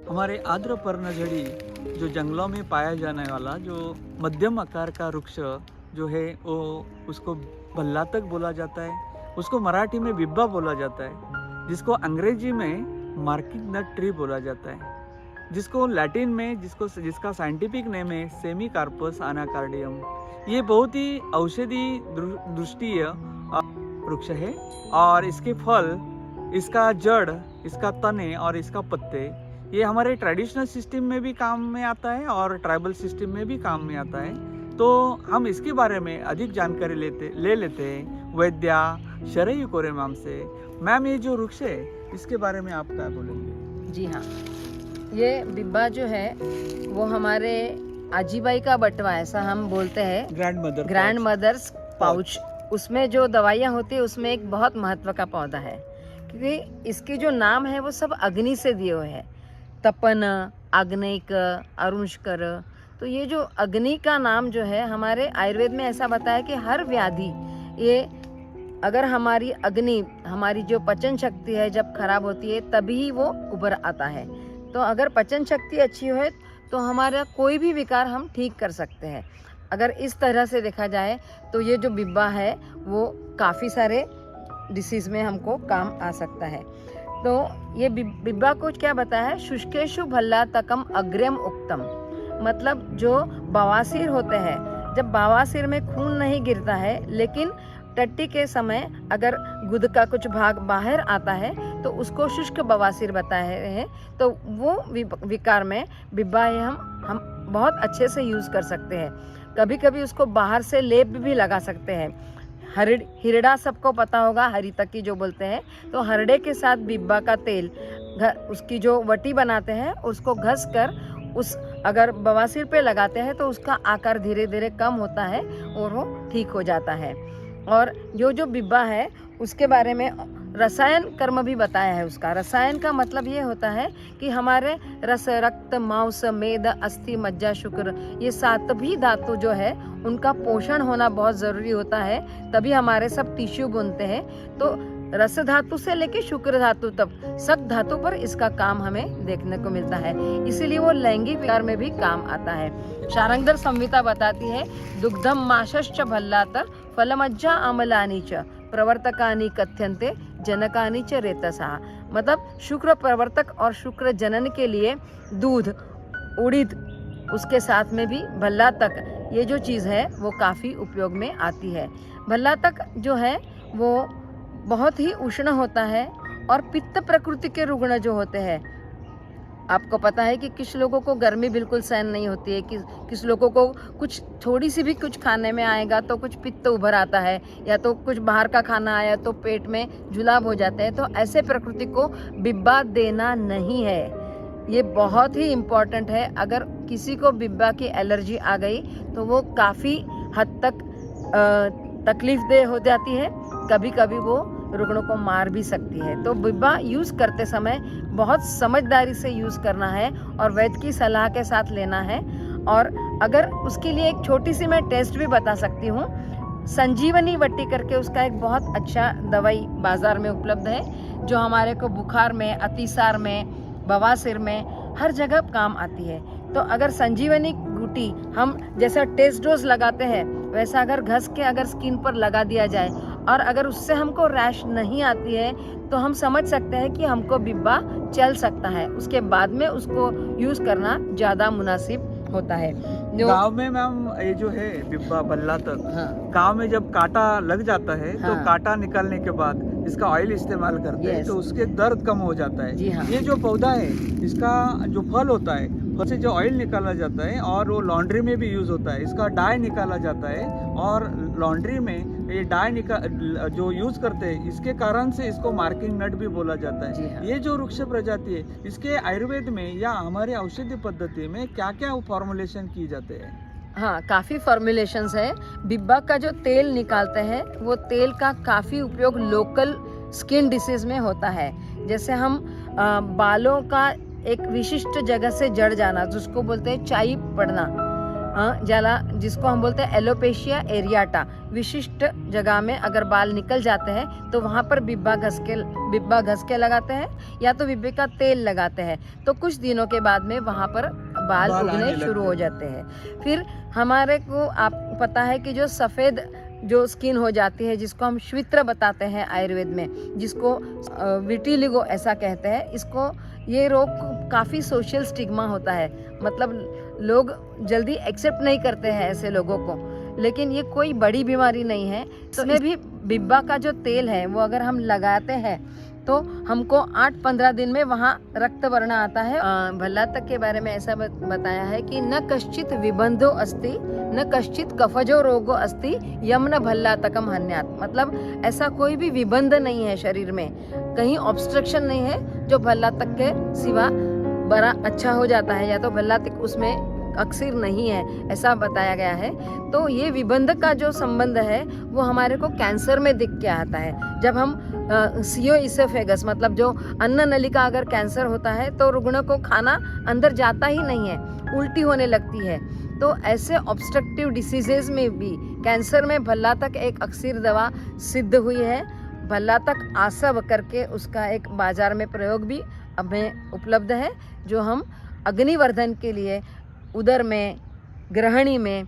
हमारे आर्द्र पर्णझड़ी जो जंगलों में पाया जाने वाला जो मध्यम आकार का वृक्ष जो है वो उसको भल्लातक बोला जाता है। उसको मराठी में बिब्बा बोला जाता है, जिसको अंग्रेजी में मार्किंग नट ट्री बोला जाता है, जिसको लैटिन में जिसका साइंटिफिक नेम है सेमीकार्पस अनाकार्डियम। ये बहुत ही औषधि दृष्टीय वृक्ष है और इसके फल, इसका जड़, इसका तने और इसका पत्ते ये हमारे ट्रेडिशनल सिस्टम में भी काम में आता है और ट्राइबल सिस्टम में भी काम में आता है। तो हम इसके बारे में अधिक जानकारी ले लेते हैं वैद्या शरयू कोरे मैम से। मैम, ये जो वृक्ष है इसके बारे में आप क्या बोलेंगे? जी हाँ, ये बिब्बा जो है वो हमारे आजीबाई का बटवा, ऐसा हम बोलते हैं, ग्रैंड मदर्स पाउच। उसमें जो दवाइयाँ होती है उसमें एक बहुत महत्व का पौधा है, क्योंकि इसके जो नाम है वो सब अग्नि से दिए हुए हैं। तपन, आग्नेयक, अरुणस्कर। तो ये जो अग्नि का नाम जो है हमारे आयुर्वेद में ऐसा बताया कि हर व्याधि, ये अगर हमारी अग्नि, हमारी जो पचन शक्ति है जब खराब होती है तभी वो उभर आता है। तो अगर पचन शक्ति अच्छी हो तो हमारा कोई भी विकार हम ठीक कर सकते हैं। अगर इस तरह से देखा जाए तो ये जो बिब्बा है वो काफ़ी सारे डिसीज़ में हमको काम आ सकता है। तो ये बिब्बा को क्या बताया है? शुष्केशु भल्लातकम अग्र्यम उक्तम। मतलब जो बवासीर होते हैं, जब बवासीर में खून नहीं गिरता है लेकिन टट्टी के समय अगर गुद का कुछ भाग बाहर आता है तो उसको शुष्क बवासीर बताए हैं। तो वो विकार में बिब्बा हम बहुत अच्छे से यूज़ कर सकते हैं। कभी कभी उसको बाहर से लेप भी लगा सकते हैं। हिरड़ा सबको पता होगा, हरी तकी जो बोलते हैं, तो हरड़े के साथ बिब्बा का तेल उसकी जो वटी बनाते हैं उसको घस कर उस अगर बवासीर पे लगाते हैं तो उसका आकार धीरे धीरे कम होता है और वो ठीक हो जाता है। और जो बिब्बा है उसके बारे में रसायन कर्म भी बताया है। उसका रसायन का मतलब ये होता है कि हमारे रस, रक्त, मांस, मेद, अस्थि, मज्जा, शुक्र, ये 7 भी धातु जो है उनका पोषण होना बहुत ज़रूरी होता है, तभी हमारे सब टिश्यू बनते हैं। तो रस धातु से लेके शुक्र धातु तक सब धातु पर इसका काम हमें देखने को मिलता है, इसीलिए वो लैंगिक विकार में भी काम आता है। शारंगधर संहिता बताती है, दुग्धम माशश्च भल्लात फलमज्जा अमलानी च प्रवर्तकानि कथ्यन्ते जनकानि च रेतसा। मतलब शुक्र प्रवर्तक और शुक्र जनन के लिए दूध, उड़ीद, उसके साथ में भी भल्लातक, ये जो चीज़ है वो काफ़ी उपयोग में आती है। भल्लातक जो है वो बहुत ही उष्ण होता है और पित्त प्रकृति के रुग्ण जो होते हैं, आपको पता है कि किस लोगों को गर्मी बिल्कुल सहन नहीं होती है, किस लोगों को कुछ थोड़ी सी भी कुछ खाने में आएगा तो कुछ पित्त उभर आता है, या तो कुछ बाहर का खाना आया तो पेट में जुलाब हो जाते हैं। तो ऐसे प्रकृति को बिब्बा देना नहीं है, ये बहुत ही इम्पॉर्टेंट है। अगर किसी को बिब्बा की एलर्जी आ गई तो वो काफ़ी हद तक तकलीफ दे हो जाती है, कभी कभी वो रुग्णों को मार भी सकती है। तो बिब्बा यूज़ करते समय बहुत समझदारी से यूज़ करना है और वैद्य की सलाह के साथ लेना है। और अगर उसके लिए एक छोटी सी मैं टेस्ट भी बता सकती हूँ, संजीवनी वट्टी करके उसका एक बहुत अच्छा दवाई बाज़ार में उपलब्ध है, जो हमारे को बुखार में, अतिसार में, बवासीर में हर जगह काम आती है। तो अगर संजीवनी गुटी हम जैसा टेस्ट डोज लगाते हैं वैसा अगर घस के अगर स्किन पर लगा दिया जाए और अगर उससे हमको रैश नहीं आती है तो हम समझ सकते हैं कि हमको बिब्बा चल सकता है। उसके बाद में उसको यूज़ करना ज़्यादा मुनासिब होता है। गांव में मैम ये जो है बिब्बा भल्लातक, हाँ, गांव में जब कांटा लग जाता है, हाँ, तो कांटा निकालने के बाद इसका ऑयल इस्तेमाल करते हैं तो उसके दर्द कम हो जाता है। जी हाँ। ये जो पौधा है इसका जो फल होता है, फल से जो ऑयल निकाला जाता है और वो लॉन्ड्री में भी यूज होता है। इसका डाई निकाला जाता है और लॉन्ड्री में ये डाई जो यूज करते हैं, इसके कारण से इसको मार्किंग नट भी बोला जाता है। हाँ। ये जो वृक्ष प्रजाति है इसके आयुर्वेद में या हमारे औषधि पद्धति में क्या क्या फॉर्मुलेशन किए जाते हैं? हाँ, काफ़ी फॉर्मुलेशंस है। बिब्बा का जो तेल निकालते हैं वो तेल का काफ़ी उपयोग लोकल स्किन डिसीज में होता है। जैसे हम बालों का एक विशिष्ट जगह से जड़ जाना, जिसको बोलते हैं चाई पड़ना, ज्यादा जिसको हम बोलते हैं एलोपेशिया एरियाटा, विशिष्ट जगह में अगर बाल निकल जाते हैं तो वहाँ पर बिब्बा घस के लगाते हैं या तो बिब्बे का तेल लगाते हैं। तो कुछ दिनों के बाद में वहाँ पर बाल उगने शुरू हो जाते हैं। फिर हमारे को आप पता है कि जो सफ़ेद जो स्किन हो जाती है, जिसको हम श्वित्र बताते हैं आयुर्वेद में, जिसको विटिलिगो ऐसा कहते हैं, इसको ये रोग काफ़ी सोशल स्टिग्मा होता है, मतलब लोग जल्दी एक्सेप्ट नहीं करते हैं ऐसे लोगों को, लेकिन ये कोई बड़ी बीमारी नहीं है। तो इसमें भी बिब्बा का जो तेल है वो अगर हम लगाते हैं तो हमको 8-15 दिन में वहाँ रक्त वर्ण आता है। भल्लातक के बारे में ऐसा बताया है कि न कश्चित विबंधो अस्ति न कश्चित कफजो रोगो अस्ति यमन भल्लातकम हन्यात, मतलब ऐसा कोई भी विबंध नहीं है शरीर में, कहीं ऑब्स्ट्रक्शन नहीं है जो भल्लातक के सिवा बड़ा अच्छा हो जाता है, या तो भल्लातक उसमें अक्सर नहीं है, ऐसा बताया गया है। तो ये विबंध का जो संबंध है वो हमारे को कैंसर में दिख के आता है। जब हम सीओ इसोफेगस, मतलब जो अन्न नलिका अगर कैंसर होता है तो रुग्ण को खाना अंदर जाता ही नहीं है, उल्टी होने लगती है। तो ऐसे ऑब्स्ट्रक्टिव डिसीजेज में भी कैंसर में भल्लातक एक अक्सर दवा सिद्ध हुई है। भल्लातक आसव करके उसका एक बाजार में प्रयोग भी हमें उपलब्ध है, जो हम अग्निवर्धन के लिए उदर में, ग्रहणी में,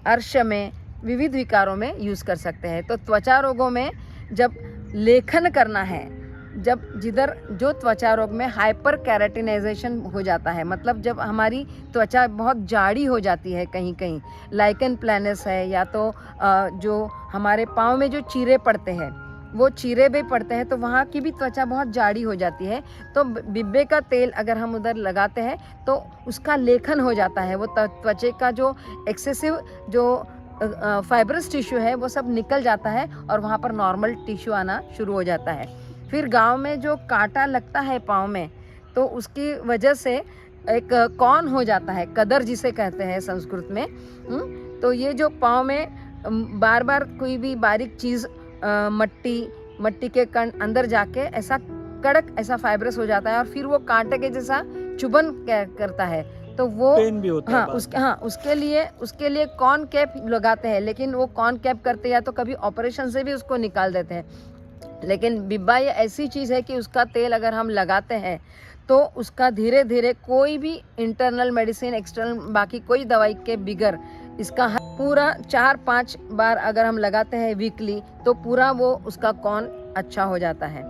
अर्श में, विविध विकारों में यूज़ कर सकते हैं। तो त्वचा रोगों में जब लेखन करना है, जब जिधर जो त्वचा रोग में हाइपर कैराटिनाइजेशन हो जाता है, मतलब जब हमारी त्वचा बहुत जाड़ी हो जाती है, कहीं कहीं लाइकन प्लैनस है, या तो जो हमारे पाँव में जो चीरे पड़ते हैं वो चीरे भी पड़ते हैं, तो वहाँ की भी त्वचा बहुत जाड़ी हो जाती है। तो बिब्बे का तेल अगर हम उधर लगाते हैं तो उसका लेखन हो जाता है, वो त्वचा का जो एक्सेसिव जो फाइब्रस टिश्यू है वो सब निकल जाता है और वहाँ पर नॉर्मल टिश्यू आना शुरू हो जाता है। फिर गांव में जो कांटा लगता है पाँव में, तो उसकी वजह से एक कौन हो जाता है, कदर जिसे कहते हैं संस्कृत में। तो ये जो पाँव में बार बार कोई भी बारीक चीज़ मट्टी के कण अंदर जाके ऐसा कड़क ऐसा फाइब्रस हो जाता है और फिर वो कांटे के जैसा चुभन करता है, तो वो पेन भी होता है। उसके लिए कॉर्न कैप लगाते हैं, लेकिन वो कॉर्न कैप करते हैं या तो कभी ऑपरेशन से भी उसको निकाल देते हैं। लेकिन बिब्बा ये ऐसी चीज़ है कि उसका तेल अगर हम लगाते हैं तो उसका धीरे धीरे कोई भी इंटरनल मेडिसिन, एक्सटर्नल बाकी कोई दवाई के बिगर इसका पूरा 4-5 बार अगर हम लगाते हैं वीकली, तो पूरा वो उसका कौन अच्छा हो जाता है।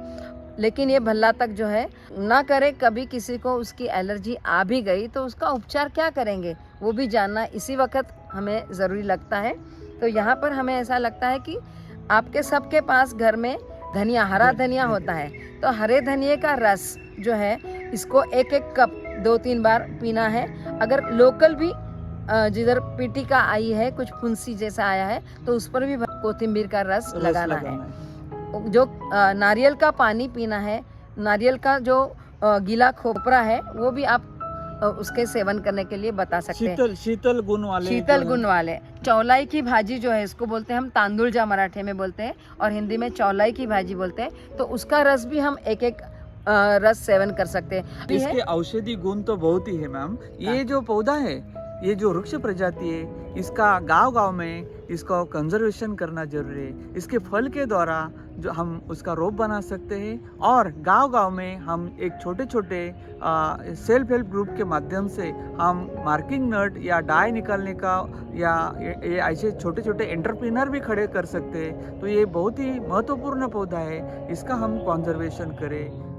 लेकिन ये भल्लातक जो है ना करे, कभी किसी को उसकी एलर्जी आ भी गई तो उसका उपचार क्या करेंगे वो भी जानना इसी वक्त हमें ज़रूरी लगता है। तो यहाँ पर हमें ऐसा लगता है कि आपके सबके पास घर में धनिया, हरा धनिया होता है, तो हरे धनिए का रस जो है इसको 1-1 कप 2-3 बार पीना है। अगर लोकल भी जिधर पीटी का आई है, कुछ फुंसी जैसा आया है, तो उस पर भी कोथिंबीर का रस लगाना है। जो नारियल का पानी पीना है, नारियल का जो गीला खोपरा है वो भी आप उसके सेवन करने के लिए बता सकते हैं। शीतल गुण वाले चौलाई की भाजी जो है, इसको बोलते हैं हम तांदुलजा मराठी में बोलते हैं, और हिंदी में चौलाई की भाजी बोलते हैं। तो उसका रस भी हम 1-1 रस सेवन कर सकते हैं। इसके औषधि गुण तो बहुत ही है मैम। ये जो पौधा है, ये जो वृक्ष प्रजाति है, इसका गांव में इसका कंजर्वेशन करना जरूरी है। इसके फल के द्वारा जो हम उसका रोप बना सकते हैं, और गांव में हम एक छोटे सेल्फ हेल्प ग्रुप के माध्यम से हम मार्किंग नट या डाई निकालने का या ये ऐसे छोटे एंटरप्रेन्योर भी खड़े कर सकते हैं। तो ये बहुत ही महत्वपूर्ण पौधा है, इसका हम कंजर्वेशन करें।